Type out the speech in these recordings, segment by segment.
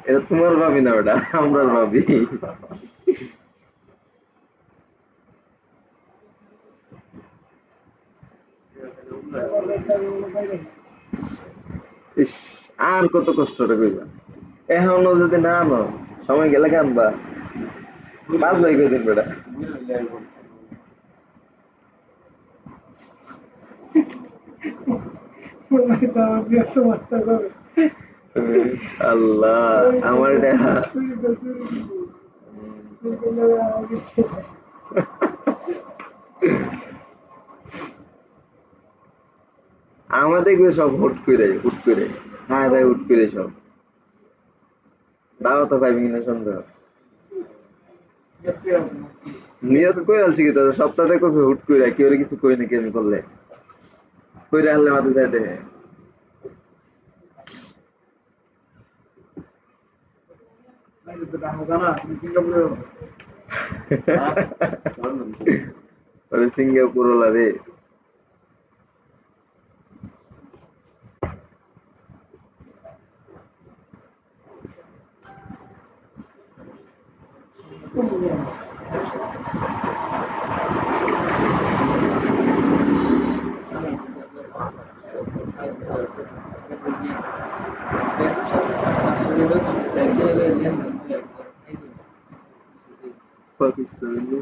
এটা তোমার ভাবি না, ওটা আমরার ভাবি। ইস, আর কত কষ্টটা কইবা। এখনো যদি না আনো, সময় গেলে কানবা। পাঁচ ভাই কই দিন বেটা। আল্লাহ, আমার এটা আমাদের সব হুট করে হুট করে, হ্যাঁ তাই হুট করে সব। তাও তো পাইবি কিনা সন্দেহ। নিয়ত করে আলছি কি, তো সপ্তাহ দেখতেছো হুট করে, কেউ কিছু কই নাকি আমি করলে কইরা আনলে মাথা যাইতে। ওরে সিঙ্গাপুর ওলা রে। পাকিস্তানি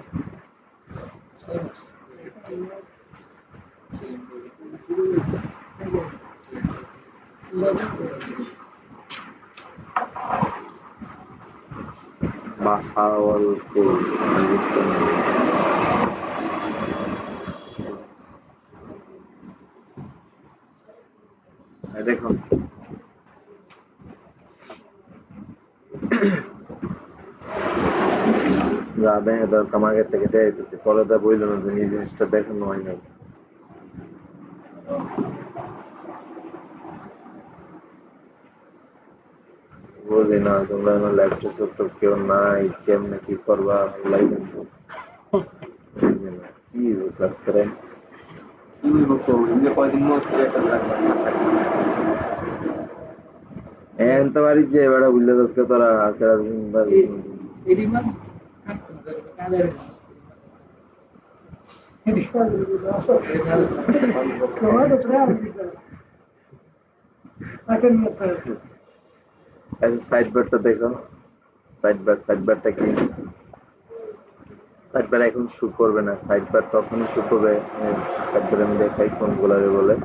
বাহাওয়ালপুর পাকিস্তানি। দেখো যা দেখে দরকার আগের থেকে দেখাইতেছে, পরে তা বইল না যে এই জিনিসটা দেখানো হয় নাই। বুঝি না, তোমরা আমার ল্যাপটপ ট্যাপটপ কেউ নাই, কেমনে কি করবা লাইভ। বুঝি না কি ক্লাস করে। এখন তো বাড়ি যে বেড়া বুঝলে আজকে তোরা কেরা সাইড বারটা দেখো, সাইড বারটা কি, সাইড বার এখন শু করবে না, সাইড বার তখনই শু করবে। সাইড বার আমি দেখাই কোনগুলো বলে।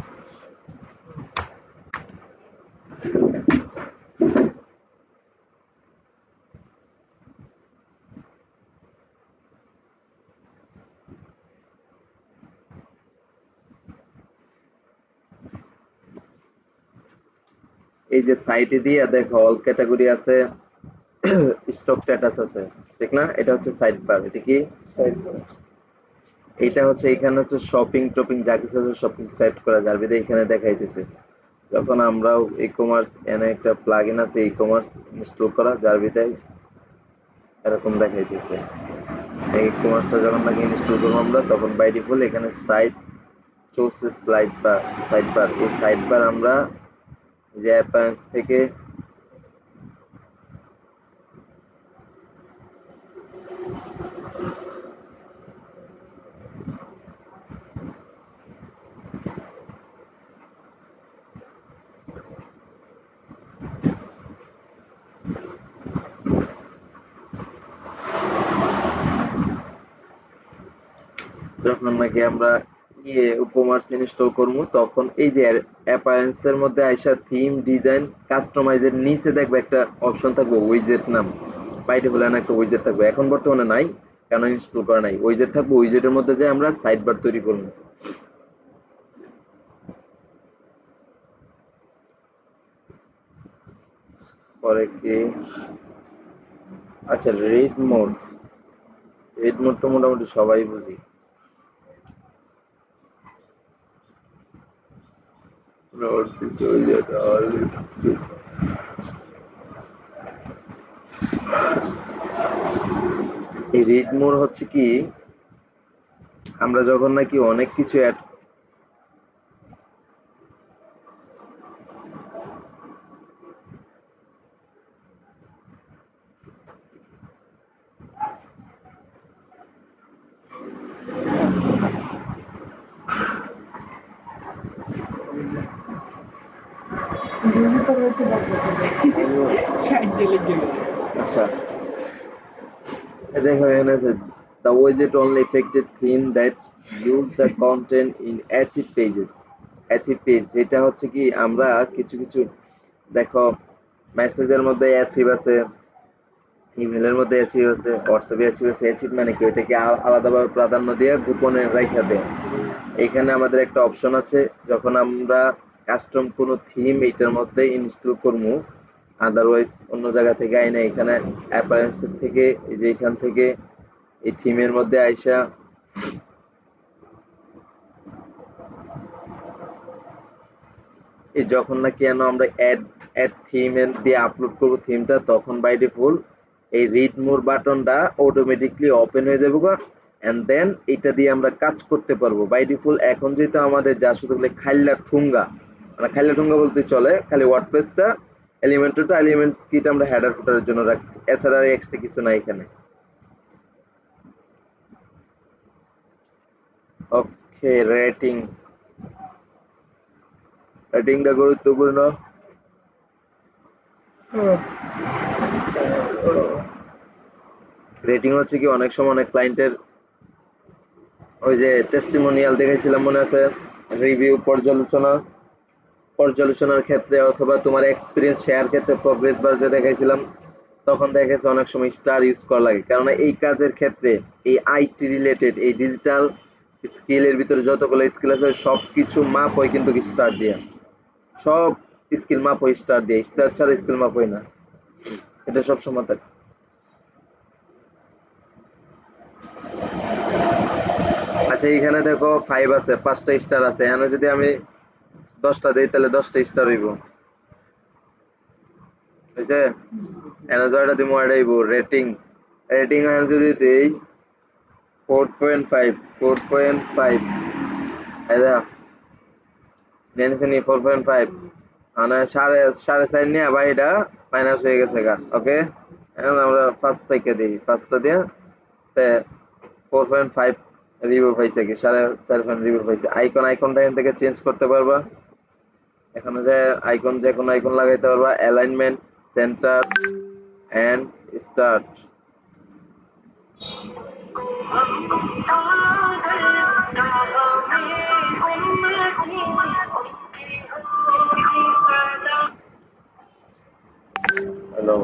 এই যে সাইটে দিয়ে দেখো অল ক্যাটাগরি আছে, স্টক স্ট্যাটাস আছে, ঠিক না? এটা হচ্ছে সাইড বার। এটা কি সাইড বার? এটা হচ্ছে এখানে হচ্ছে শপিং টপিং যা কিছু আছে সবকিছু সেট করা যার বিধে এখানে দেখাইতেছে। যখন আমরাও ই কমার্স এনে একটা প্লাগইন আছে ই কমার্স ইনস্টল করা যার বিধায় এরকম দেখাইতেছে। এই কমার্সটা যখন নাকি ইনস্টল করবো আমরা, তখন বাই ডিফল্ট এখানে সাইট চলছে স্লাইড বার, সাইড বার। এই সাইড বার আমরা যে অ্যাপারেন্স থেকে যখন নাকি আমরা কমার্স ইনস্টল করবো, তখন এই যে অ্যাপারেন্স এর মধ্যে আইসা থিম ডিজাইন কাস্টমাইজের নিচে দেখবে একটা অপশন থাকবে উইজেট নাম। বাইরে বলে একটা উইজেট থাকবে, এখন বর্তমানে নাই কেন ইনস্টল করা নাই। উইজেট থাকবে, উইজেটের মধ্যে যে আমরা সাইড বার তৈরি করবো। পরে কি, আচ্ছা রিড মোড, রিড মোড তো মোটামুটি সবাই বুঝি। এই রিড মোড হচ্ছে কি, আমরা যখন নাকি অনেক কিছু অ্যাড, আচ্ছা, দেখো এখানে আছে the widget only affected theme that use the content in achieve pages. achieve page এটা হচ্ছে কি আমরা কিছু কিছু দেখো মেসেজের মধ্যে অ্যাচিভ আছে, ইমেলের মধ্যে অ্যাচিভ আছে, হোয়াটসঅ্যাপে অ্যাচিভ আছে। অ্যাচিভ মানে কি ওইটাকে আলাদাভাবে প্রাধান্য দিয়ে গোপনে রাখা দেয়। এখানে আমাদের একটা অপশন আছে, যখন আমরা কাস্টম কোনো থিম এটার মধ্যে ইনস্টল করবো, আদারওয়াইজ অন্য জায়গা থেকে আইনা এখানে অ্যাপারেন্সের থেকে এই যে এখান থেকে এই থিমের মধ্যে আইসা এই যখন না কেন আমরা অ্যাড থিম দিয়ে আপলোড করব থিমটা, তখন বাই ডিফল্ট এই রিড মোর বাটনটা অটোমেটিকলি ওপেন হয়ে যাবে গো, এন্ড দেন এটা দিয়ে আমরা কাজ করতে পারবো বাই ডিফল্ট। এখন যেহেতু আমাদের যা শুধু খাইলা ঠুঙ্গা, মানে খাইলা ঠুঙ্গা বলতে চলে, খালি ওয়ার্ডপ্রেসটা এলিমেন্টটা এলিমেন্টস কিটা আমরা হেডার ফুটারের জন্য রাখছি, এছাড়া আর এক্সট্রা কিছু নাই এখানে। ওকে, রেটিংটা গুরুত্বপূর্ণ। রেটিং হচ্ছে কি অনেক সময় অনেক ক্লায়েন্টের ওই যে টেস্টিমোনিয়াল দেখাইছিলাম মনে আছে, রিভিউ পর্যালোচনার ক্ষেত্রে অথবা তোমার এক্সপিরিয়েন্স শেয়ার ক্ষেত্রে প্রোগ্রেস বার যে দেখাইছিলাম, তখন দেখা গেছে অনেক সময় স্টার ইউজ করা লাগে, কারণ এই কাজের ক্ষেত্রে এই আইটি রিলেটেড এই ডিজিটাল স্কিলের ভিতরে যতগুলো স্কিল আছে সব কিছু মাপ হয় কিন্তু স্টার দিয়ে, সব স্কিল মাপ হয় স্টার দিয়ে, স্টার ছাড়া স্কিল মাপ হয় না, এটা সব সময় থাকে। আচ্ছা এখানে দেখো 5 আছে, 5টা স্টার আছে, এখানে যদি আমি 10টা দেই তাহলে 10টা স্টার হইব, বুঝছে? এখানে জয়টা দিব এটাইব রেটিং। রেটিং এখানে যদি দেই 4.5, 4.5, এই দেখো জেনেছি নি 4.5, মানে সাড়ে চার নিয়ে ভাই এটা মাইনাস হয়ে গেছে গা। ওকে, এখন আমরা ফার্স্ট থেকে দিই, ফার্স্টটা দিয়ে 4.5 রিভিউ পাইছে, কি 4.5 রিভিউ পাইছে। আইকনটা এখান থেকে চেঞ্জ করতে পারবা, এখানে যে আইকন যে কোনো আইকন লাগাইতে পারবা, alignment, centre and start. Hello,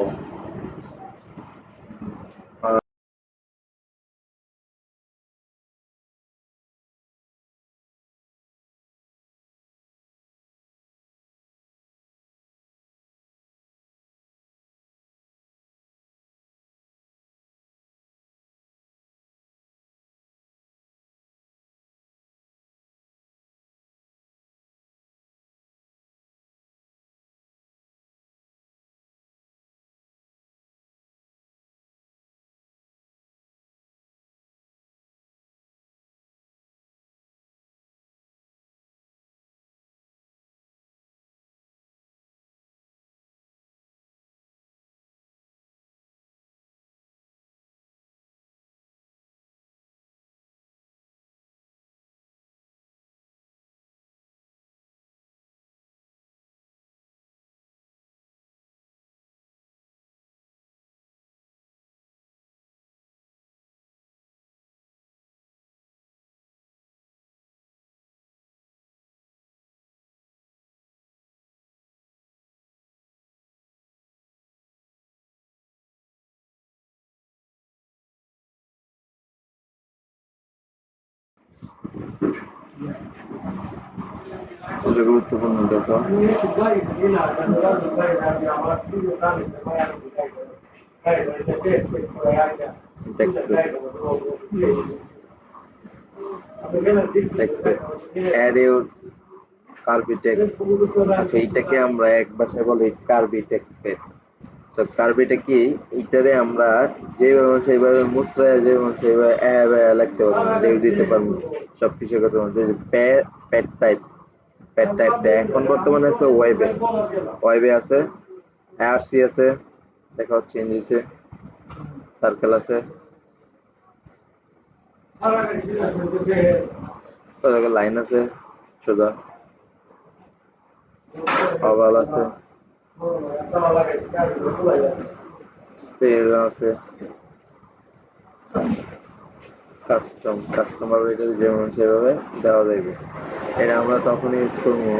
এটা গুরুত্বপূর্ণ দেখো, text add your curvy text. আচ্ছা এইটাকে আমরা এক ভাষায় বলি কার্ভি টেক্সট পেজ। তো কার্ভিটা কি, এইটারে আমরা যেভাবে সেইভাবে মুচড়ায় যেভাবে সেইভাবে লিখতে পারবো, দিতে পারবো সবকিছু করতে পারবো। প্যাড টাইপ, প্যাড টাইপটা এখন বর্তমানে আছে ওয়েবে, ওয়েবে আছে, আরসি আছে, দেখা হচ্ছে চেঞ্জ হয়েছে, সার্কেল আছে, লাইন আছে, সোজা ওভাল আছে, স্পেস আছে, কাস্টমার এটা যেমন সেভাবে দেওয়া যাবে। এটা আমরা তখন ইউজ করবো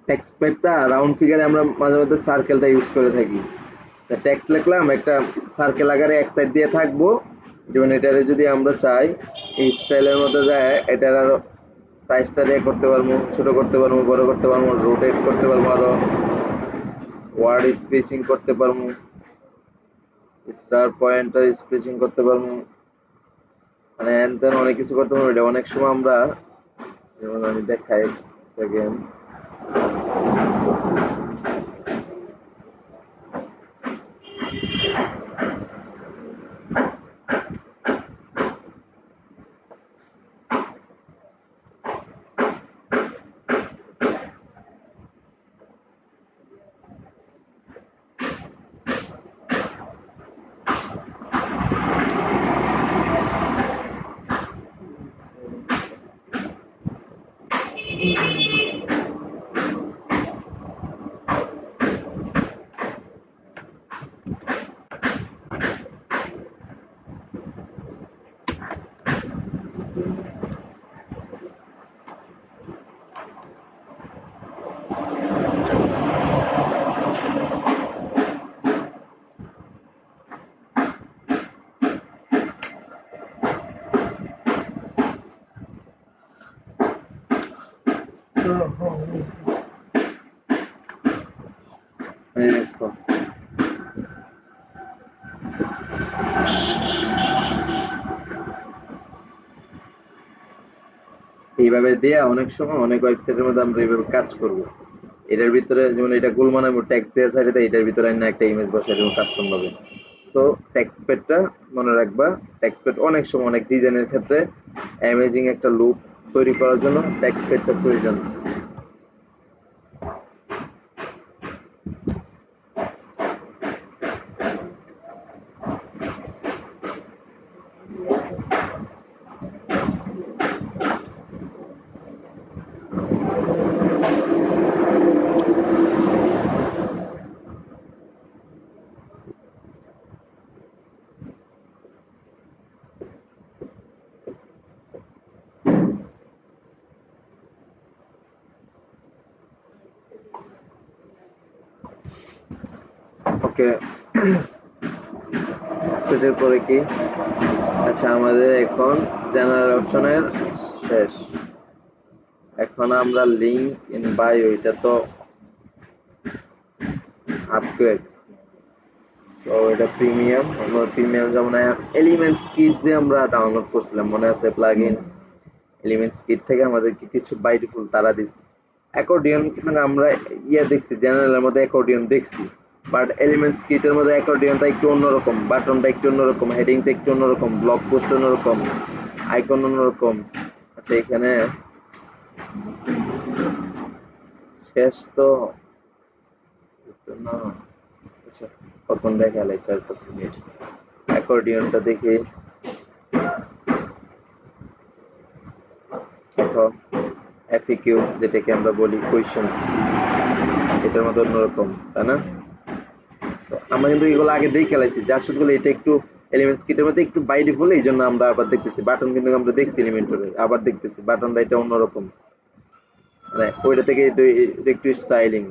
টেক্সট প্যাডটা রাউন্ড ফিগারে আমরা মাঝে মধ্যে সার্কেলটা ইউজ করে থাকি। টেক্সট লিখলাম একটা সার্কেল আকারে এক সাইড দিয়ে থাকবো, যেমন এটারে যদি আমরা চাই এই স্টাইলের মধ্যে যায় এটার আরো সাইজটা দিয়ে করতে পারবো, ছোট করতে পারবো, বড় করতে পারবো, রোটেট করতে পারবো, আরো ওয়ার্ড স্পেসিং করতে পারবো, স্টার পয়েন্টার স্পেসিং করতে পারবো, মানে এন তেন অনেক কিছু করতে পারবো। এটা অনেক সময় আমরা, যেমন আমি দেখাই সেকেন্ড, এই দেখো এইভাবে দেয়া অনেক সময় অনেক ওয়েবসাইটের মধ্যে আমরা এইভাবে কাজ করব। এটার ভিতরে যেমন এটা গোলমানের ট্যাক্স দেওয়া সাইডে এটার ভিতরে না একটা ইমেজ বসাই দেবো কাস্টম ভাবে। সো টেক্সট প্যাডটা মনে রাখবা, টেক্সট প্যাড অনেক সময় অনেক ডিজাইনের ক্ষেত্রে অ্যামেজিং একটা লুক তৈরি করার জন্য টেক্সট প্যাডটা প্রয়োজন। ওকে, স্পেসের পরে কি? আচ্ছা, আমাদের এখন জেনারেল অপশনের শেষ। এখন আমরা লিঙ্ক ইন বায়ো, এটা তো আপগ্রেড, তো এটা প্রিমিয়াম। আমরা প্রিমিয়াম যেমন এলিমেন্টস কিট যে আমরা ডাউনলোড করছিলাম মনে আছে, প্লাগইন এলিমেন্টস কিট থেকে আমাদেরকে কিছু বাই ডিফল্ট তারা দিচ্ছে অ্যাকর্ডিয়ন, মানে আমরা দেখছি জেনারেলের মধ্যে অ্যাকর্ডিয়ন দেখছি, বাট এলিমেন্টস কিটের মধ্যে অ্যাকর্ডিয়নটা একটু অন্যরকম, বাটনটা একটু অন্যরকম, হেডিংটা একটু অন্যরকম, ব্লগ পোস্ট অন্যরকম, আইকন অন্যরকম। আচ্ছা, এখানে শেষ তো না। আচ্ছা, কখন দেখা যায় 4-5 মিনিট অ্যাকর্ডিয়নটা দেখে দেখো। এফিকিউ যেটাকে আমরা বলি কোয়েশ্চেন, এটার মধ্যে অন্যরকম, তাই না? আমরা কিন্তু এগুলো আগে দেখে খেলাইছি, জাস্ট গুলো এটা একটু এলিমেন্টস কিটের মধ্যে একটু বাই ডিফল্ট, এই জন্য আমরা আবার দেখতেছি বাটন, কিন্তু আমরা দেখছি এলিমেন্টরে আবার দেখতেছি বাটনটা এটা অন্যরকম, মানে ওইটা থেকে এটা একটু স্টাইলিং।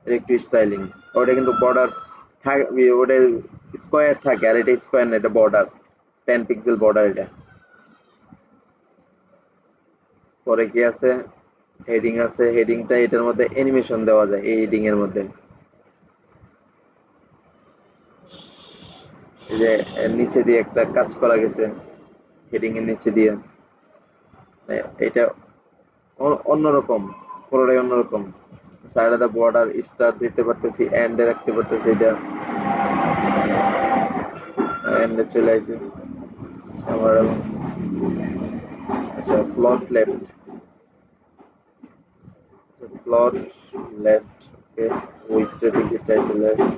এটা একটু স্টাইলিং। ওটা কিন্তু বর্ডার থাকে, ওটা স্কোয়ার থাকে, আর এটা স্কোয়ার না, এটা বর্ডার, 10 পিক্সেল বর্ডার এটা। পরে কি আছে, হেডিং আছে, হেডিংটা এটার মধ্যে অ্যানিমেশন দেওয়া যায় এই হেডিং এর মধ্যে। এই যে এর নিচে দিয়ে একটা কাজ করা গেছে হেডিং এর নিচে দিয়ে, এটা অন্যরকম, পুরোটাই অন্যরকম। সাইডে বর্ডার স্টার দিতে পারতেছি, এন্ডে রাখতে পারতেছি, এটা এন্ডে চলে আসে আমার। আচ্ছা, ফ্লট লেফট, ফ্লট লেফট, ওকে, উইথটা দিকে টাইটেল লেফট।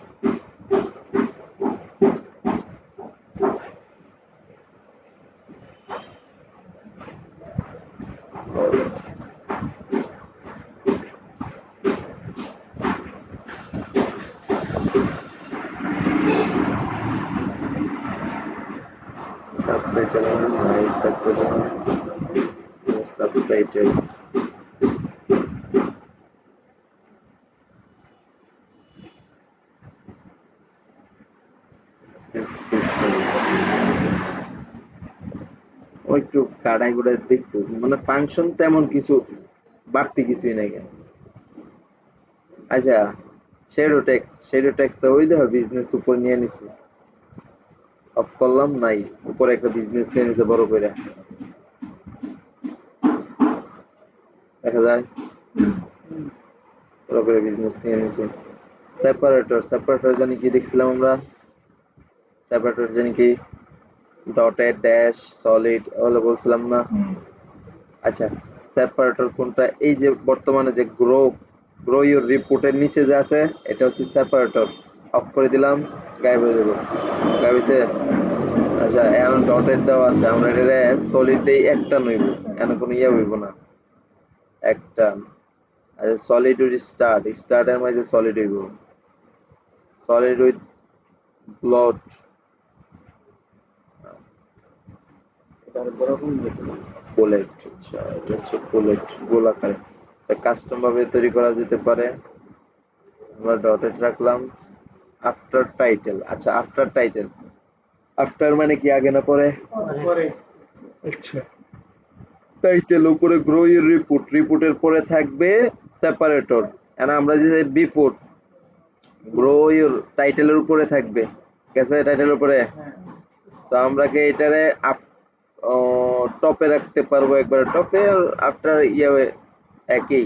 সাবটাইটেল নাই, সাবটাইটেল ডেসক্রিপশন, ওই একটু কাটাই করে দেখতে, মানে ফাংশন তেমন কিছু বাড়তি কিছুই নাই কেন। আচ্ছা, শ্যাডো টেক্সট তো ওই দেখো বিজনেস উপর নিয়ে নিছি, অফ করলাম, নাই, উপরে একটা বিজনেস নিয়ে নিছে বড় করে, দেখা যায় বড় করে বিজনেস নিয়ে নিছে। সেপারেটর জানি কি দেখছিলাম আমরা, সেপারেটর জানি কি, ডটেড ড্যাশ সলিড ওগুলো বলছিলাম না। আচ্ছা, সেপারেটর কোনটা, এই যে বর্তমানে যে গ্রো ইউর রিপোর্টের নিচে যে আছে, এটা হচ্ছে সেপারেটর। অফ করে দিলাম, গায়েব হয়ে যাবো, গায়েব হয়েছে। আচ্ছা, এখন ডটেড দেওয়া আছে, আমরা এটা সলিড দেই, একটা নইব, এখন কোনো ইয়ে হইব না, একটা। আচ্ছা, সলিড উইথ স্টার্টের মাঝে সলিড হইব, সলিড উইথ ব্লট, বুলেট। আচ্ছা, এটা হচ্ছে বুলেট, গোলাকার, কাস্টম ভাবে তৈরি করা যেতে পারে। আমরা ডটেড রাখলাম। আফটার টাইটেল, আচ্ছা আফটার টাইটেল, আফটার মানে কি আগে না পরে? আচ্ছা, টাইটেল উপরে গ্রো ইউর রিপোর্ট, রিপোর্টের পরে থাকবে সেপারেটর, এন্ড আমরা যে বিফোর গ্রো ইউর টাইটেলের উপরে থাকবে, ঠিক আছে, টাইটেলের উপরে। তো আমরা কি এটারে টপে রাখতে পারবো, একবারে টপে, আর আফটার ইয়ে একই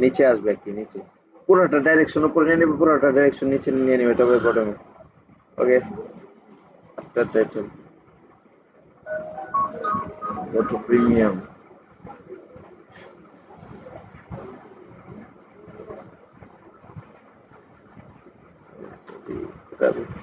নিচে আসবে, কি নিচে, পুরোটা ডাইরেকশন উপরে নিয়ে নেবে, পুরোটা ডাইরেকশন নিচে নিয়ে নেবে, টপে বটমে। Okay, after title, go to premium, Travis.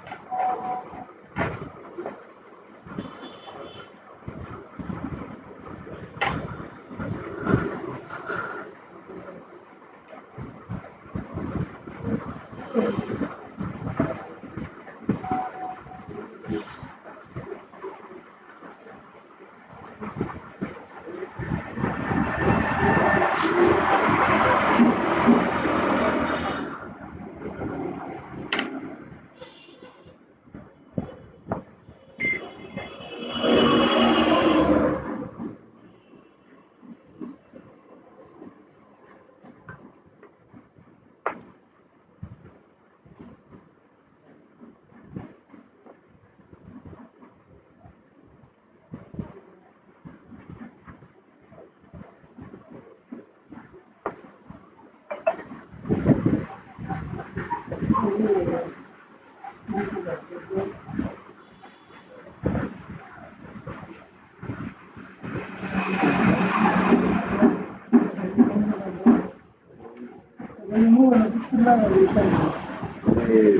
এই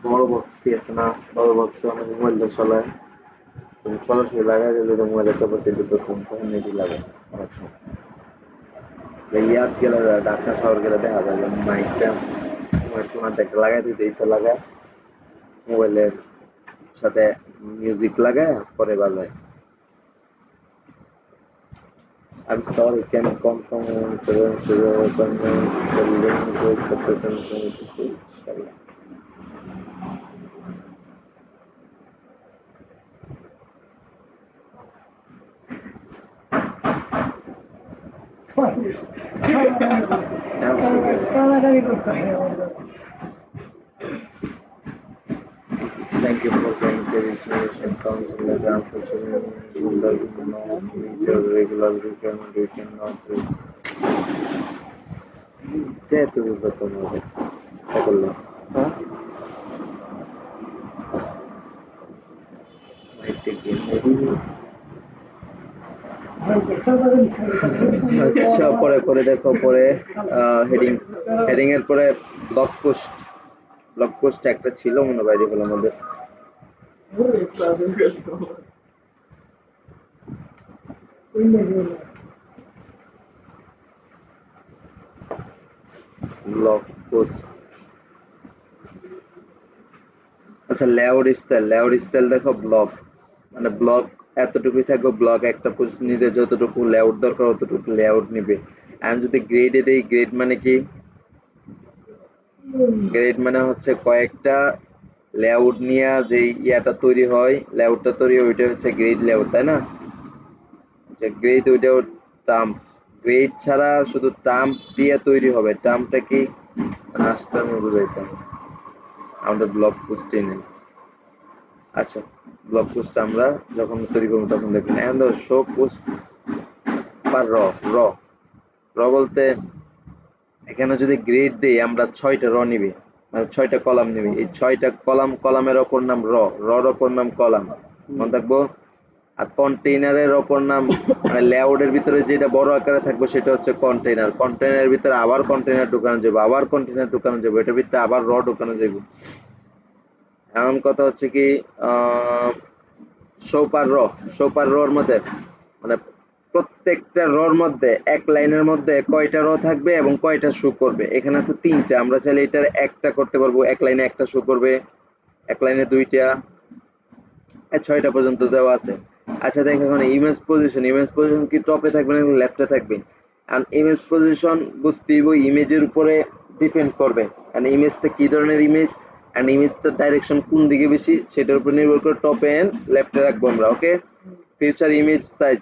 বড় বক্স কি আছে না, বড় বক্স অনেক মোবাইলটা চলায়, তুমি সরাসরি লাগাই দিলে তো মোবাইলের ক্যাপাসিটি তো কম, তখন এটি লাগে অনেক সময়। ইয়াত গেলে, ঢাকা শহর গেলে দেখা যায় যে মাইকটা শোনার দেখে লাগাই দিতে, এইটা লাগায় মোবাইলের সাথে মিউজিক লাগায় পরে বাজায়। I'm sorry, can you confirm when parents will open the link with the pretension? Thank you for the encouragement. Council and unfortunately does not meet your regular requirement. We cannot reach. There to the tomorrow. Huh? Might take it. আচ্ছা পরে পরে দেখো পরে heading heading এর পরে blog post একটা ছিল মনে বাইরে হলো আমাদের ব্লগ পোস্ট আচ্ছা লেআউট স্টাইল দেখো ব্লগ মানে ব্লগ এতটুকুই থাকবে ব্লগ একটা পোস্ট নিতে যতটুকু লেআউট দরকার ততটুকু লেআউট নিবে আমি যদি গ্রেডে দেই গ্রেড মানে কি গ্রেড মানে হচ্ছে কয়েকটা লেআউট নিয়ে যে ইয়াটা তৈরি হয় লেআউটটা তৈরি হয় ওইটা হচ্ছে গ্রেড লেআউট তাই না যে গ্রেড ওইটাও টার্ম গ্রেড ছাড়া শুধু টার্ম দিয়ে তৈরি হবে টার্মটা কি মানে আসতে আমি বুঝাইতাম আমাদের ব্লগ পোস্টে নেই আচ্ছা ব্লগ পোস্ট আমরা যখন তৈরি করবো তখন দেখবেন এখন ধর শো পোস্ট বা র র বলতে এখানে যদি গ্রেড দেই আমরা 6টা র নিবি মানে 6টা কলাম নিবি এই 6টা কলামের অপর নাম রর অপর নাম কলাম মনে থাকবো আর কন্টেইনারের অপর নাম মানে লেআউটের ভিতরে যেটা বড় আকারে থাকবে সেটা হচ্ছে কন্টেইনারের ভিতরে আবার কন্টেইনার ঢুকানো যাবে আবার কন্টেইনার ঢুকানো যাবে এটার ভিতরে আবার ঢুকানো যাবে এমন কথা হচ্ছে কি সোপার রর মধ্যে মানে প্রত্যেকটা রর মধ্যে এক লাইনের মধ্যে কয়টা র থাকবে এবং কয়টা শো করবে এখানে আছে 3টা আমরা চাইলে এটার একটা করতে পারবো এক লাইনে একটা শো করবে এক লাইনে 2টা 6টা পর্যন্ত দেওয়া আছে আচ্ছা দেখ এখন ইমেজ পজিশন কি টপে থাকবে না লেফটে থাকবে আর ইমেজ পজিশন বুঝতে হইব ইমেজের উপরে ডিপেন্ড করবে কারণ ইমেজটা কি ধরনের ইমেজ এন্ড ইমেজটার ডাইরেকশন কোন দিকে বেশি সেটার উপর নির্ভর করে টপে এন্ড লেফটে রাখবো আমরা ওকে ফিউচার ইমেজ সাইজ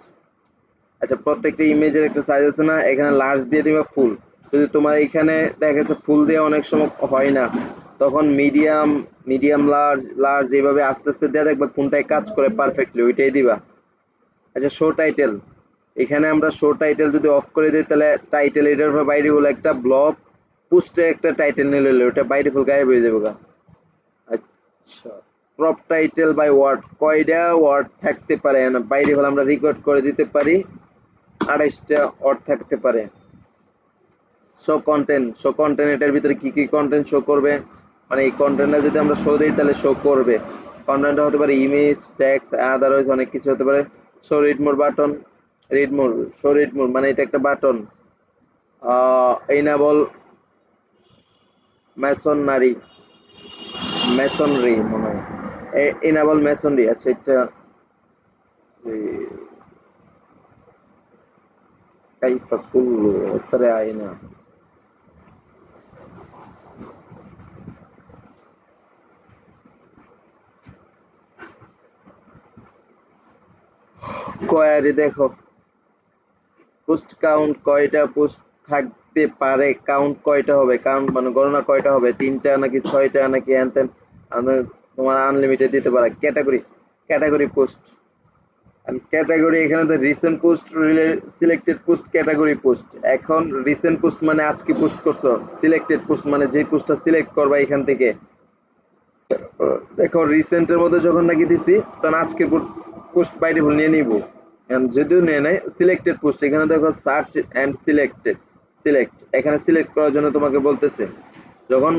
আচ্ছা প্রত্যেকটা ইমেজের একটা সাইজ আছে না এখানে লার্জ দিয়ে দিবা ফুল যদি তোমার এখানে দেখা গেছে ফুল দিয়ে অনেক সময় হয় না তখন মিডিয়াম লার্জ এইভাবে আস্তে আস্তে দিয়ে দেখবে কোনটায় কাজ করে পারফেক্টলি ওইটাই দিবা আচ্ছা শো টাইটেল এখানে আমরা শো টাইটেল যদি অফ করে দিই তাহলে টাইটেল এটার বাইরে হলো একটা ব্লগ পোস্টের একটা টাইটেল নিলে ওটা বাইরে ফুল গায়েব হয়ে যাবে আচ্ছা ক্রপ টাইটেল বাই ওয়ার্ড কয়টা ওয়ার্ড থাকতে পারে বাইরে হলে আমরা রেকর্ড করে দিতে পারি 28টা ওয়ার্ড থাকতে পারে শো কন্টেন্ট এটার ভিতরে কি কি কন্টেন্ট শো করবে মানে এই কন্টেন্টটা যদি আমরা শো দেই তাহলে শো করবে কন্টেন্টটা হতে পারে ইমেজ টেক্সট আদারওয়াইজ অনেক কিছু হতে পারে show read more button show read more মানে এটা একটা বাটন ইনাবল মেসনরি মেসনরি মনে হয় ইনাবল মেসনরি আচ্ছা এটা কাইফা কুল্লু তরে আইনা কোয়ারি দেখো পোস্ট কাউন্ট কয়টা পোস্ট থাকতে পারে কাউন্ট কয়টা হবে কাউন্ট মানে গণনা কয়টা হবে 3টা নাকি 6টা নাকি এনতেন তোমার আনলিমিটেড দিতে পারে ক্যাটাগরি পোস্ট এন্ড ক্যাটাগরি এখানে তো recent post selected post category post এখন রিসেন্ট পোস্ট মানে আজকে পোস্ট করছো সিলেক্টেড পোস্ট মানে যে পোস্টটা সিলেক্ট করবা এখান থেকে দেখো রিসেন্টের মধ্যে যখন নাকি দিছি তখন আজকের পোস্ট বাই ডিফল্ট নিয়ে নিব যদিও নিয়ে নেয় সিলেক্টেড পোস্ট এখানে দেখো সার্চ এন্ড সিলেক্ট এখানে সিলেক্ট করার জন্য তোমাকে বলতেছে যখন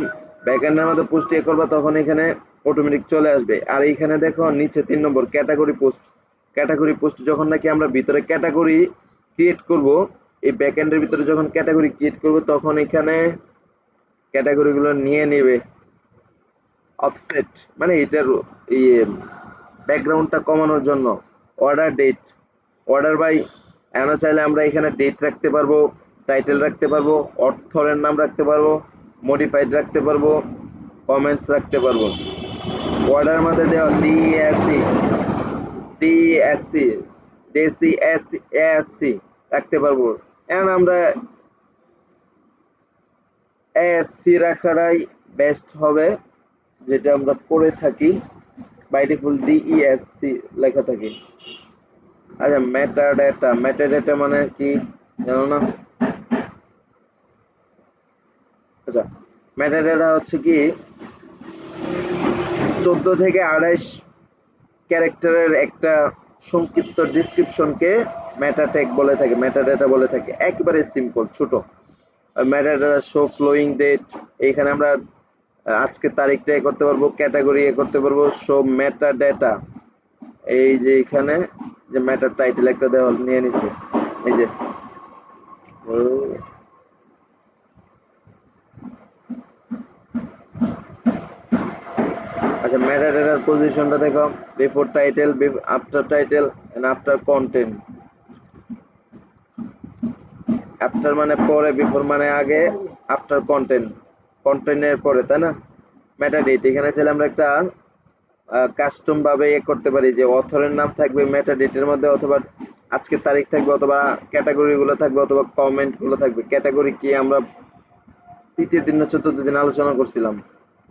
ব্যাকএন্ডের মধ্যে পোস্ট ইয়ে করবা তখন এখানে অটোমেটিক চলে আসবে আর এইখানে দেখো নিচে 3 নম্বর ক্যাটাগরি পোস্ট যখন নাকি আমরা ভিতরে ক্যাটাগরি ক্রিয়েট করব এই ব্যাকএন্ডের ভিতরে যখন ক্যাটাগরি ক্রিয়েট করব তখন এখানে ক্যাটাগরিগুলো নিয়ে নেবে অফসেট মানে এটার ইয়ে ব্যাকগ্রাউন্ডটা কমানোর জন্য অর্ডার ডেট অর্ডার বাই এখন চাইলে আমরা এখানে ডেট রাখতে পারবো, টাইটেল রাখতে পারবো, অথরের নাম রাখতে পারবো, মডিফাইড রাখতে পারবো, কমেন্টস রাখতে পারবো। অর্ডার মধ্যে দেওয়া ডিএসসি ডিএসসি ডিসিএসসি রাখতে পারবো। এখন আমরা এএসসি রাখাটাই বেস্ট হবে, যেটা আমরা করে থাকি বাই ডিফল্ট ডিইএসসি লেখা থাকে। আচ্ছা, মেটাডেটা মানে কি জানো না? আচ্ছা, মেটাডেটা হচ্ছে কি 14 থেকে 28 ক্যারেক্টারের একটা সংক্ষিপ্ত ডিসক্রিপশনকে মেটা বলে থাকে, মেটাডেটা বলে থাকে। একেবারে সিম্পল ছোট। মেটাডেটা শো ফ্লোয়িং ডেট, এইখানে আমরা আজকে তারিখটা করতে পারবো, ক্যাটাগরি করতে পারবো, শো মেটাডেটা। এই যে এখানে যে মেটা টাইটেল একটা দেওয়া নিয়ে নিছে, এই যে আচ্ছা, মেটাডেটার পজিশনটা দেখো, before title, after title and after content. After মানে পরে, বিফোর মানে আগে, আফটার কন্টেন্ট কন্টেন্টের পরে, তাই না? মেটা ডেট, এখানে চাইলে আমরা একটা কাস্টম ভাবে করতে পারি যে অথরের নাম থাকবে মেটা ডেটের মধ্যে, অথবা আজকের তারিখ থাকবে, অথবা ক্যাটাগরি গুলো থাকবে, অথবা কমেন্ট গুলো থাকবে। ক্যাটাগরি কি আমরা তৃতীয় দিন না চতুর্থ দিন আলোচনা করছিলাম,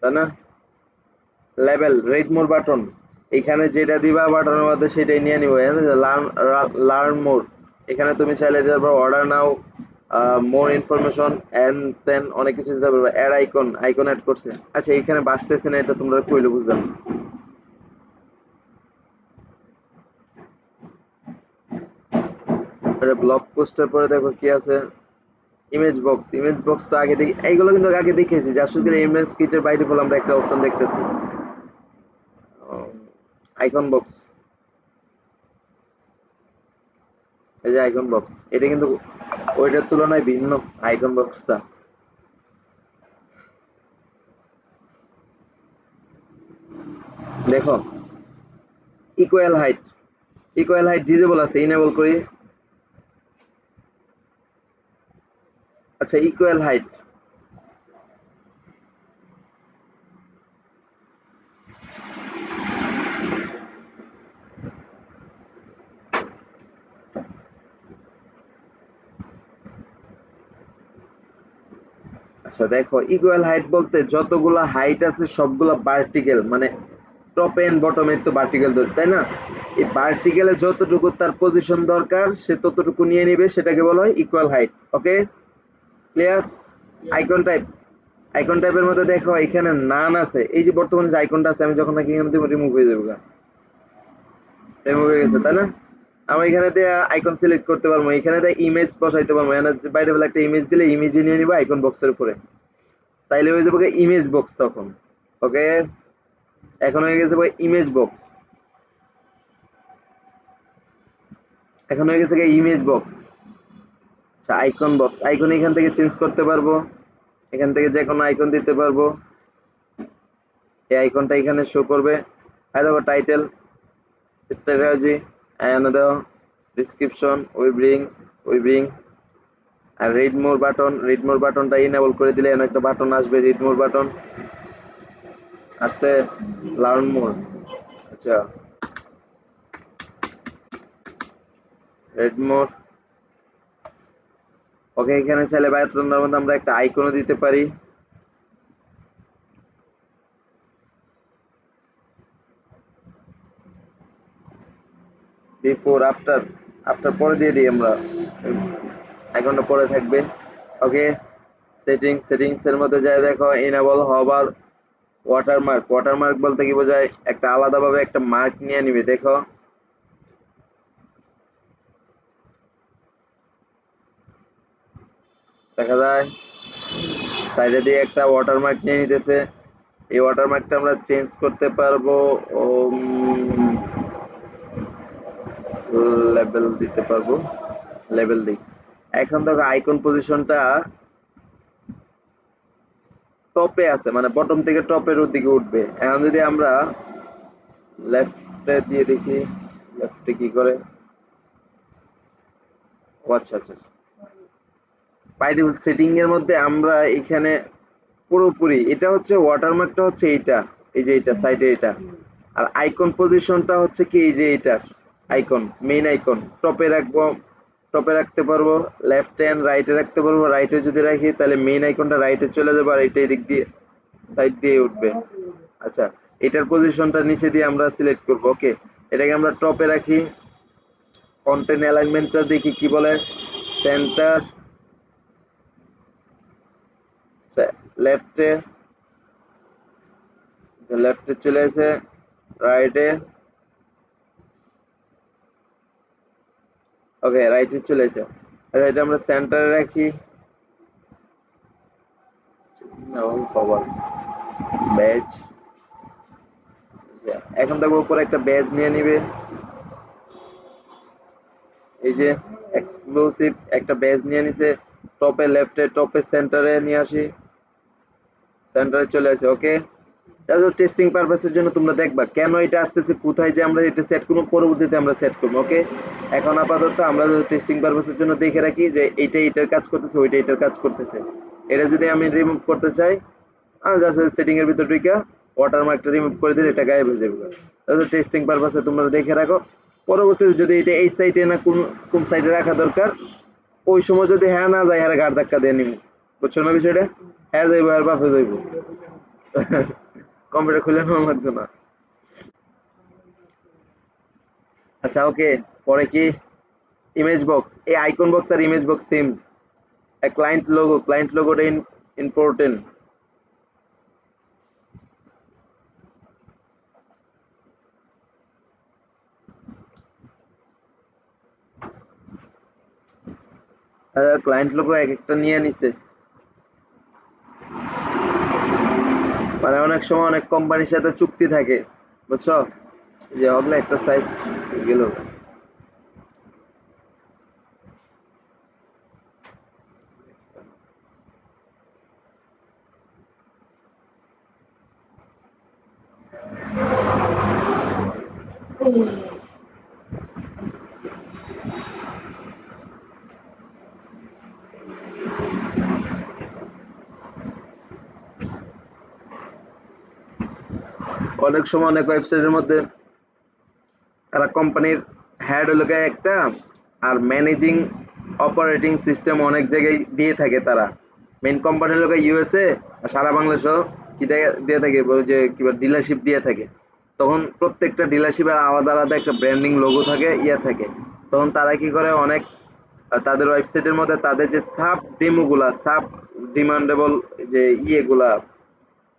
তাই না? লেভেল, রেড মোর বাটন, এখানে যেটা দিবা বাটনের মধ্যে সেটাই নিয়ে নিব। লার্ন মোর, এখানে তুমি চাইলে দিতে পারো order now, more information and then অনেক কিছু দিতে পারবে। অ্যাড আইকন, আইকন অ্যাড করছে। আচ্ছা, এখানে বাঁচতেছে না, এটা তোমরা কইলে বুঝলাম। আচ্ছা, ব্লগ পোস্টের পরে দেখো কি আছে, ইমেজ বক্স। ইমেজ বক্স তো আগে দেখি, এইগুলো কিন্তু আগে দেখেছি যে আসলে ইমেজ কিটের বাই ডিফল্ট আমরা একটা অপশন দেখতেছি, আইকন বক্স। এই যে আইকন বক্স, এটা কিন্তু ওইটার তুলনায় ভিন্ন আইকন বক্সটা। দেখো, equal height, equal height disable আছে, ইনেবল করি। আচ্ছা, ইকুয়াল হাইট, আচ্ছা দেখো, ইকুয়াল হাইট বলতে যতগুলা হাইট আছে সবগুলা ভার্টিক্যাল, মানে টপ এন্ড বটম এর তো ভার্টিক্যাল ধরে, তাই না? এই ভার্টিক্যালে যতটুকু তার পজিশন দরকার সে ততটুকু নিয়ে নিবে, সেটাকে বলা হয় ইকুয়াল হাইট। ওকে, ক্লিয়ার? আইকন টাইপ, আইকন টাইপের মধ্যে দেখো এখানে নান আছে। এই যে বর্তমানে যে আইকনটা আছে, আমি যখন নাকি এখান থেকে রিমুভ হয়ে যাবে, রিমুভ হয়ে গেছে, তাই না? আমরা এখানে দিয়ে আইকন সিলেক্ট করতে পারবো, এখানে দিয়ে ইমেজ বসাইতে পারবো। এখানে বাইরে বেলা একটা ইমেজ দিলে ইমেজ নিয়ে নিবা আইকন বক্সের উপরে, তাইলে হয়ে যাবে ইমেজ বক্স তখন। ওকে, এখন হয়ে গেছে ইমেজ বক্স, এখন হয়ে গেছে ইমেজ বক্স। আচ্ছা, আইকন বক্স, আইকন এখান থেকে চেঞ্জ করতে পারবো, এখান থেকে যে কোনো আইকন দিতে পারবো। এই আইকনটা এখানে শো করবে। আর দেখো title, strategy, another description, we bring. আর read more button, read more বাটনটা ইনেবল করে দিলে এখানে একটা বাটন আসবে, রিড মোর বাটন আসছে। লার্ন মোর, আচ্ছা, রিড মোর। ওকে, এখানে চাইলে বাটনটার মধ্যে আমরা একটা আইকনও দিতে পারি। বিফোর, আফটার, আফটার পরে দিয়ে দিই আমরা, আইকনটা পরে থাকবে। ওকে, সেটিংস এর মধ্যে যায় দেখো ইনেবল হবার ওয়াটারমার্ক। ওয়াটারমার্ক বলতে কি বোঝায়, একটা আলাদাভাবে একটা মার্ক নিয়ে নিবে। দেখো, দেখা যায় সাইডে দিয়ে একটা ওয়াটারমার্ক নিয়ে নিতেছে। এই ওয়াটারমার্কটা আমরা চেঞ্জ করতে পারবো, লেবেল দিতে পারবো, লেবেল দিই। এখন দেখো আইকন পজিশনটা টপে আছে, মানে বটম থেকে টপের দিকে উঠবে। এখন যদি আমরা লেফটে দিয়ে দেখি, লেফটে কি করে, ও আচ্ছা আচ্ছা। বাই ডিফল্ট সেটিং এর মধ্যে আমরা এখানে পুরোপুরি এটা হচ্ছে ওয়াটারমার্কটা হচ্ছে এইটা, এই যে এটা সাইডে এটা, আর আইকন পজিশনটা হচ্ছে কি এই যে এটার আইকন, মেইন আইকন টপে রাখবো, টপে রাখতে পারবো, লেফট হ্যান্ড রাইটে রাখতে পারবো, রাইটে যদি রাখি তাহলে মেইন আইকনটা রাইটে চলে যাবে আর এটা এদিক দিয়ে সাইড দিয়ে উঠবে। আচ্ছা, এটার পজিশনটা নিচে দিয়ে আমরা সিলেক্ট করব। ওকে, এটাকে আমরা টপে রাখি। কন্টেন্ট অ্যালাইনমেন্টটা দেখি কি বলে, সেন্টার লেফটে, লেফটে চলে এসে রাইটে, ওকে রাইটে চলে এসে। আচ্ছা, এটা আমরা সেন্টারে রাখি। কভার ব্যাজ, এখন দেখবো উপরে একটা ব্যাজ নিয়ে নিবে, এই যে এক্সক্লুসিভ একটা ব্যাজ নিয়ে নিছে, টপে লেফটে টপে সেন্টারে নিয়ে আসি, সেন্টারে চলে আসে। ওকে, তাহলে টেস্টিং পারপাসের জন্য তোমরা দেখবা কেন এটা আসতেছে, কোথায় যে আমরা এটা সেট করবো, পরবর্তীতে আমরা সেট করবো। ওকে, এখন আপাতত আমরা টেস্টিং পারপাসের জন্য দেখে রাখি যে এইটা এটার কাজ করতেছে, ওইটা এটার কাজ করতেছে। এটা যদি আমি রিমুভ করতে চাই, আমি জাস্ট সেটিং এর ভিতর ঢুকে ওয়াটারমার্কটা রিমুভ করে দিলে এটা গায়েব হয়ে যাবে। তাহলে টেস্টিং পারপাসে তোমরা দেখে রাখো, পরবর্তীতে যদি এটা এই সাইডে না কোন কোন সাইডে রাখা দরকার, ওই সময় যদি হ্যাঁ না যায়, হ্যাঁ গাড় ধাক্কা দিয়ে নিব। বুঝছো না বিষয়টা? হ্যাঁ যাইবো আর বাপে যাইবো। কম্পিউটার খুলে নেওয়া লাগতো না। আচ্ছা ওকে, পরে কি ইমেজ বক্স, এই আইকন বক্স আর image box same. Client logo, client লোগোটা ইম্পর্টেন্ট। ক্লায়েন্ট লোগো এক একটা নিয়ে নিছে, মানে অনেক সময় অনেক কোম্পানির সাথে চুক্তি থাকে, বুঝছো, যে হগলে একটা সাইট গেল। অনেক সময় অনেক ওয়েবসাইটের মধ্যে তারা কোম্পানির হেড হলো গিয়ে একটা, আর ম্যানেজিং অপারেটিং সিস্টেম অনেক জায়গায় দিয়ে থাকে তারা। মেইন কোম্পানির লোক ইউএসএ আর সারা বাংলাদেশও কি দিয়ে থাকে, ওই যে কি ডিলারশিপ দিয়ে থাকে। তখন প্রত্যেকটা ডিলারশিপের আলাদা আলাদা একটা ব্র্যান্ডিং লোগো থাকে, ইয়ে থাকে। তখন তারা কি করে, অনেক তাদের ওয়েবসাইটের মধ্যে তাদের যে সাব ডেমোগুলা, সাব ডিমান্ডেবল যে ইয়েগুলা,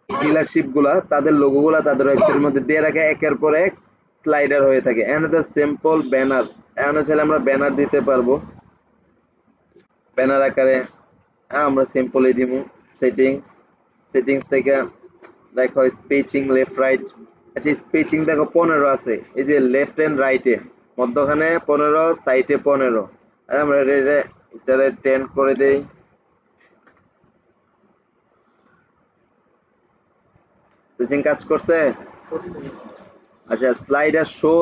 ডিলারশিপ গুলা, তাদের লোগো গুলা তাদের ওয়েবসাইটের মধ্যে দিয়ে রাখে, একের পর এক স্লাইডার হয়ে থাকে। এখানে তো সিম্পল ব্যানার, এখানে চাইলে আমরা ব্যানার দিতে পারবো, ব্যানার আকারে। হ্যাঁ, আমরা সিম্পলই দিব। সেটিংস, সেটিংস থেকে দেখো স্পেচিং লেফট রাইট। আচ্ছা, স্পেচিং দেখো 15 আছে, এই যে লেফট এন্ড রাইটে মধ্যখানে 15, সাইডে 15। আমরা এটারে 10 করে দেই। স্পেচিং কাজ করছে। আচ্ছা, slider show,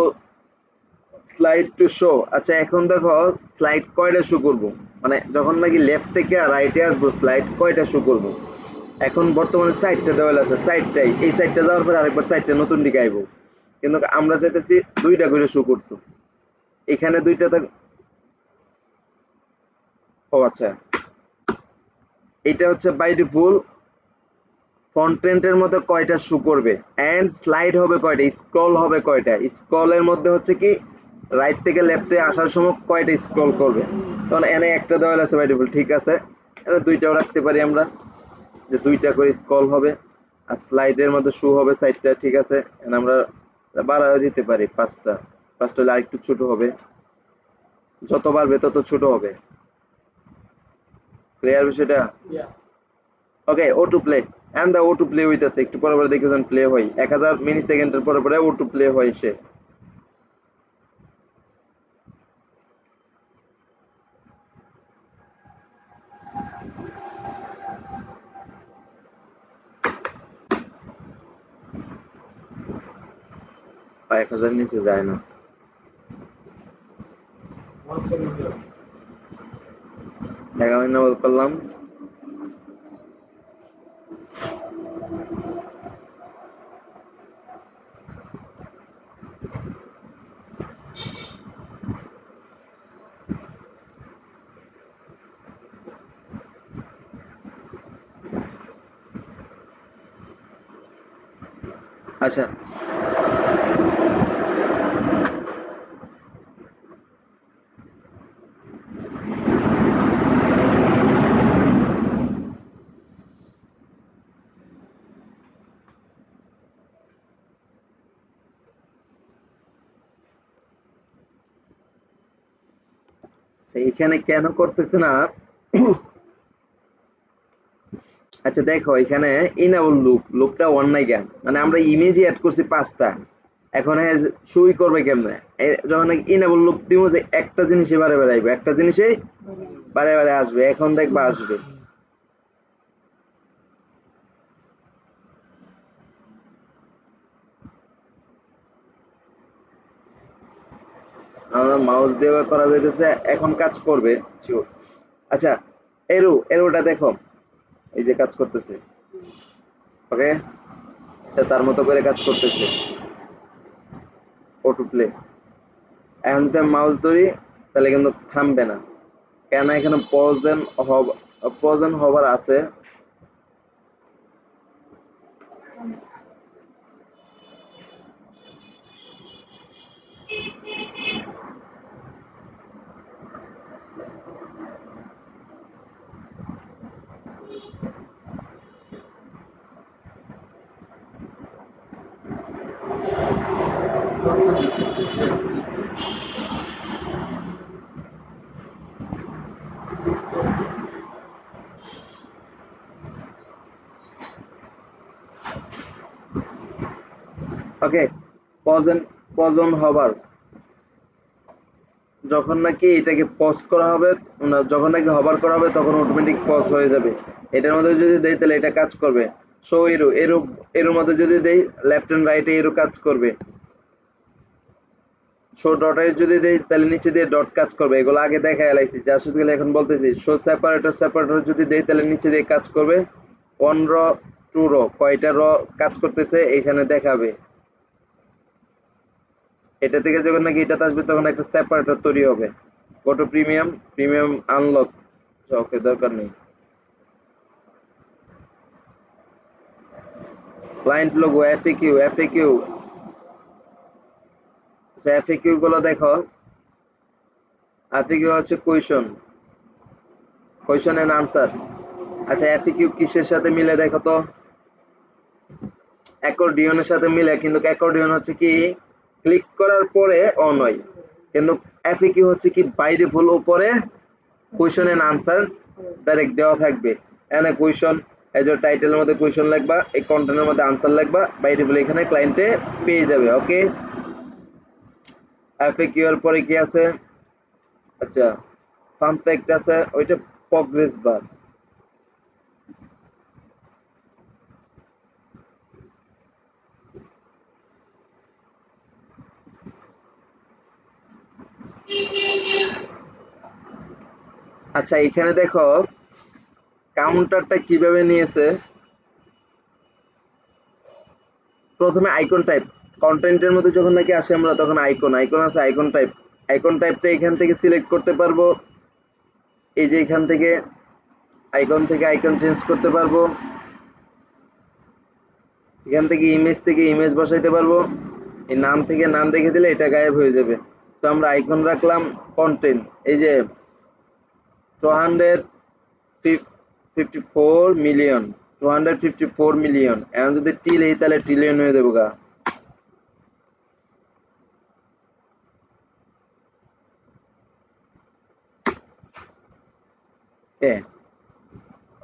slide to show. আচ্ছা, এখন দেখো স্লাইড কয়টা শো করব, মানে যখন নাকি লেফট থেকে রাইটে আসবো স্লাইড কয়টা শো করব। এখন বর্তমানে 4টা দেওয়াল আছে, 4টাই, এই 4টা যাওয়ার পরে আরেকবার 4টা নতুন দিকে আইবো, কিন্তু আমরা চাইতেছি 2টা করে শো করতে। এখানে 2টা থাক। ও আচ্ছা, এটা হচ্ছে বাই ডিফল্ট কন্টেন্টের মধ্যে কয়টা শো করবে, এন্ড স্লাইড হবে কয়টা, স্ক্রল হবে কয়টা, স্ক্রলের মধ্যে হচ্ছে কি রাইট থেকে লেফটে আসার সময় কয়টা স্ক্রল করবে। তখন এনে একটা দেওয়াল আছে বাই ডিফল্ট, ঠিক আছে, এনে 2টাও রাখতে পারি আমরা, যে 2টা করে স্ক্রল হবে, আর স্লাইডের মধ্যে শো হবে 4টা, ঠিক আছে। এনে আমরা বাড়ায় দিতে পারি 5টা, 5টা হলে আরেকটু ছোট হবে, যত বাড়বে তত ছোট হবে। ক্লিয়ার বিষয়টা? Okay, auto play, and the auto play হইতাছে, একটু পরে পরে দেখে যান প্লে হয়, 1000 মিলি সেকেন্ডের পরে পরে ও টু প্লে হয় সে। বা 1000 নিচে যায় না। এখন ইনেবল করলাম। আচ্ছা, এখানে কেন করতেছে না? আচ্ছা দেখো, এখানে ইনেবল লুপটা ওয়ান নাই কেন, মানে আমরা ইমেজই অ্যাড করছি 5টা। এখন শুই করবে কেমনে? যখন ইনেবল লুপ দিব, যে একটা জিনিসই বারে বারে আসবে, একটা জিনিসই বারে বারে আসবে, এখন দেখবা আসবে। আমার মাউস দিয়ে করা যাইতেছে, এখন কাজ করবে শিওর। আচ্ছা, এরোটা দেখো, এই যে কাজ করতেছে। ওকে, সে তার মতো করে কাজ করতেছে। Auto play. এখন যদি আমি মাউস ধরি, তাহলে কিন্তু থামবে না, কেন এখানে পজ এন্ড হভার আছে। ওকে, পজ অন হভার, যখন নাকি এটাকে পজ করা হবে, যখন নাকি হভার করা হবে, তখন অটোমেটিক পজ হয়ে যাবে। এটার মধ্যে যদি দেই, তাহলে এটা কাজ করবে। শো এর মধ্যে যদি দেই, লেফট এন্ড রাইটে এরো কাজ করবে। শো ডটে যদি দেই, তাহলে নিচে দিয়ে ডট কাজ করবে। এগুলো আগে দেখা এলাইছি, যা শুধু এখন বলতেছি। শো সেপারেটর যদি দেই, তাহলে নিচে দিয়ে কাজ করবে। 1 র 2 র কয়টা র কাজ করতেছে এখানে দেখাবে। এটা থেকে যখন নাকি এটাতে আসবে, তখন একটা সেপারেটর তৈরি হবে। Go to premium unlock. Okay, দরকার নেই। Client logo, FAQ. আচ্ছা, এফএকিউ গুলো দেখো। এফএকিউ হচ্ছে কোয়েশন এন্ড আনসার। আচ্ছা, এফএকিউ কিসের সাথে মিলে দেখো তো? অ্যাকর্ডিয়নের সাথে মিলে, কিন্তু অ্যাকর্ডিয়ন হচ্ছে কি ক্লিক করার পরে অন হয়, কিন্তু এফএকিউ হচ্ছে কি বাই ডিফল্ট উপরে কোয়েশন এন্ড আনসার ডাইরেক্ট দেওয়া থাকবে। এখানে কোয়েশন, এই যে টাইটেলের মধ্যে কোয়েশন লিখবা, এই কন্টেন্টের মধ্যে আনসার লিখবা, বাই ডিফল্ট এখানে ক্লায়েন্টে পেয়ে যাবে। ওকে, এফএকিউ এর পরে কি আছে? আচ্ছা, ফান ফ্যাক্ট আছে, ওইটা প্রগ্রেস বার। আচ্ছা, এখানে দেখো কাউন্টারটা কিভাবে নিয়েছে। প্রথমে আইকন টাইপ, কন্টেন্টের মধ্যে যখন নাকি আসে আমরা, তখন আইকন আছে, আইকন টাইপটা এখান থেকে সিলেক্ট করতে পারবো। এই যে এখান থেকে আইকন চেঞ্জ করতে পারবো। এখান থেকে ইমেজ বসাইতে পারবো। এই নাম থেকে নাম রেখে দিলে এটা গায়েব হয়ে যাবে। তো আমরা আইকন রাখলাম কন্টেন্ট, এই যে 254 মিলিয়ন, 254 মিলিয়ন। এখন যদি টিল এই, তাহলে ট্রিলিয়ন হয়ে যাবো গা।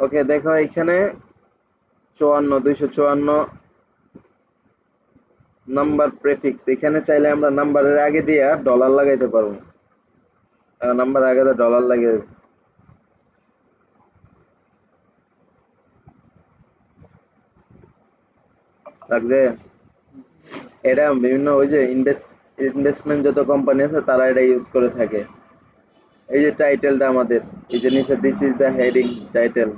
ওকে, দেখো এখানে 254 নাম্বার প্রেফিক্স। এখানে চাইলে আমরা নাম্বারের আগে দিয়ে ডলার লাগাইতে পারবো। নাম্বার আগে দিয়ে ডলার লাগিয়ে লাগছে। এটা বিভিন্ন ওই যে ইনভেস্টমেন্ট যত কোম্পানি আছে, তারা এটা ইউজ করে থাকে। এই যে টাইটেলটা আমাদের এই যে নিচে this is the heading title.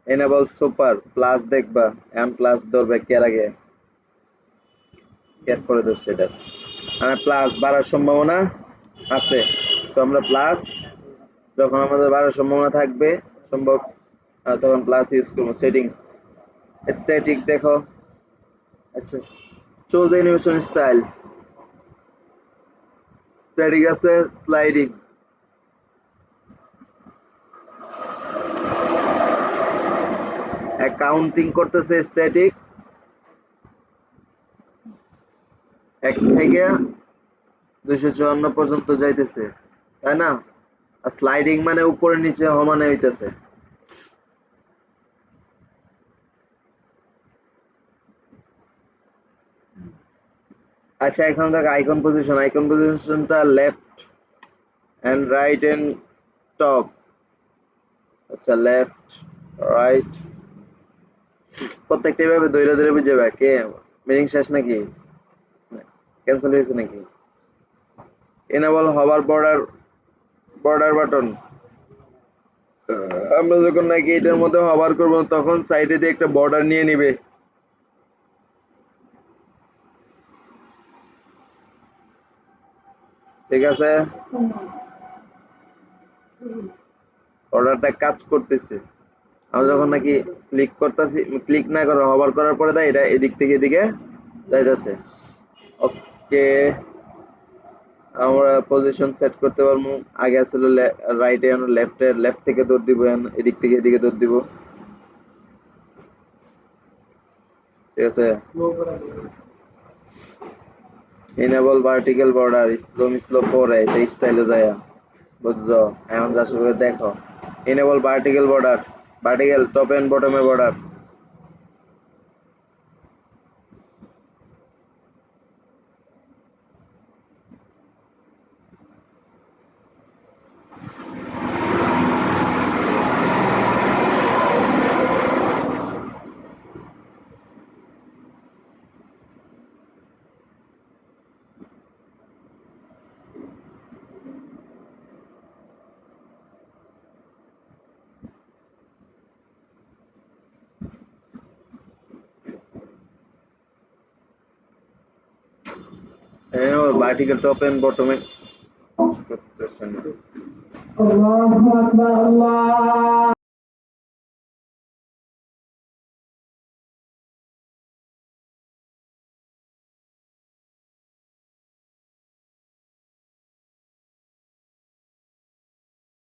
Enable super plus দেখবা, এম প্লাস ধরবে কের আগে, কের করে ধরছে এটা, মানে প্লাস বাড়ার সম্ভাবনা আছে। তো আমরা প্লাস যখন আমাদের বাড়ার সম্ভাবনা থাকবে সম্ভব, তখন প্লাস ইউজ করবো। সেটিং স্ট্যাটিক দেখো, আচ্ছা চুজ অ্যানিমেশন স্টাইল, স্ট্যাটিক আছে, স্লাইডিং, কাউন্টিং করতেছে স্ট্যাটিক 1 থেকে 254 পর্যন্ত যাইতেছে, তাই না? আর স্লাইডিং মানে উপরে নিচে সমানে হইতেছে। আচ্ছা এখন দেখ আইকন পজিশন, আইকন পজিশনটা left and right and top. আচ্ছা লেফট রাইট প্রত্যেকটা ভাবে ধরে ধরে বুঝাবে কে, মিনিং শেষ নাকি, ক্যান্সেল হয়েছে নাকি? Enable hover border, border button, আমরা যখন নাকি এটার মধ্যে হভার করব তখন সাইডে দিয়ে একটা বর্ডার নিয়ে নিবে, ঠিক আছে? অর্ডারটা কাজ করতেছে। আমরা যখন নাকি ক্লিক করতেছি, ক্লিক না করে হভার করার পরে দেয় এটা এদিক থেকে এদিকে যাইতেছে। ওকে, আমরা পজিশন সেট করতে পারবো। আগে আসলে রাইটে এখন লেফটে, লেফট থেকে দৌড় দিব, এখন এদিক থেকে এদিকে দৌড় দিব, ঠিক আছে? Enable vertical border, slow slow করে এটা স্টাইলে যায়, বুঝছো? এখন যা শুরু করে দেখো, enable vertical border, vertical top and বটমে বর্ডার, ভার্টিক্যাল টপ এন্ড বটমে করতেছে না।